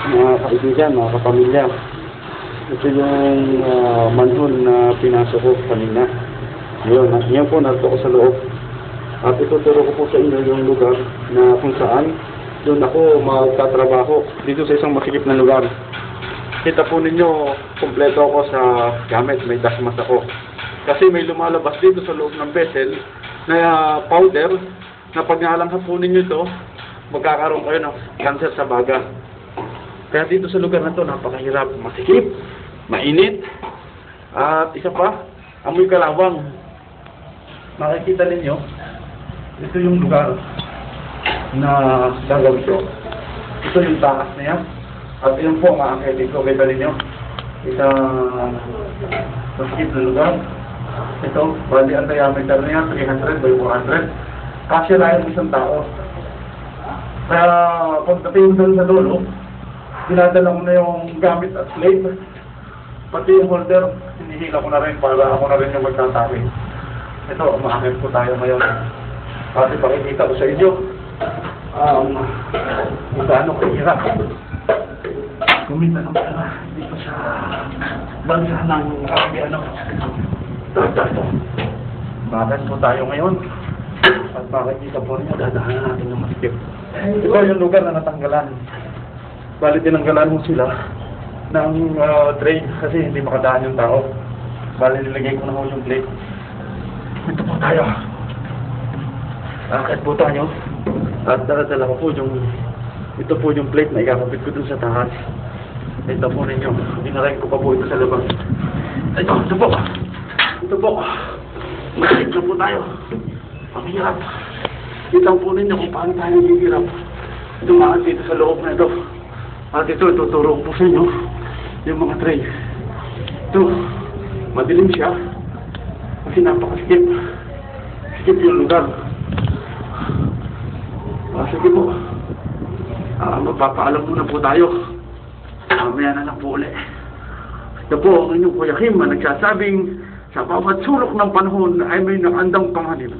mga kaibigan, mga kapamilya. Ito yung manhole na pinasok ko kanina. Ngayon po, narito ko sa loob. At ituturo ko po sa inyo yung lugar na kung saan doon ako magtatrabaho dito sa isang masikip na lugar. Kita po ninyo, kompleto ako sa gamit, may dasmas ako. Kasi may lumalabas dito sa loob ng vessel na powder na pag nahalanghan po ninyo ito, magkakaroon kayo ng cancer sa baga. Kaya dito sa lugar na ito, napakahirap, masikip, mainit, at isa pa, amoy kalawang. Makikita ninyo, ito yung lugar na gagawin ko. Ito yung taas na yan. At yun po, makakita ko, kita ninyo, isang masikip na lugar. Ito, bali ang diameter niya, 300 by 400. Kasi na yung isang tao. Kaya pagdating doon sa dulo, dinadala ko na yung gamit at slate. Pati yung holder, hinihila ko na rin para ako na rin yung magtatabi. Ito, umakit po tayo ngayon. Kasi pakikita ko sa inyo kung gaano kahirap kumita ng pera dito sa bansa ng Bakit po tayo ngayon? At makikita po niyo, dadahan natin ng masikip. Ito yung lugar na natanggalan. Bali, tinanggalan mo sila ng tray kasi hindi makadaan yung tao. Bali, nilagay ko na ho yung plate. Ito po tayo. Akit po tayo. At dala ko po yung ito po yung plate na ikakapit ko dun sa taas. Ito po ninyo. Dinarayin ko pa po ito sa labas. Ito po. Ito po. Masikip na po tayo. Ang hirap. Kita po ninyo kung paano tayo hihirap. Dumaan dito sa loob na ito. At ito, ituturo ko po sa inyo yung mga tray. Ito, madilim siya. Kasi napakasikip. Sikip yung lugar. Sige po. Magpapaalam muna po tayo. Mamaya na lang po ulit. Ito po ang inyong Kuya Kim na nagsasabing sa bawat sulok ng panahon ay may nakandang panganib.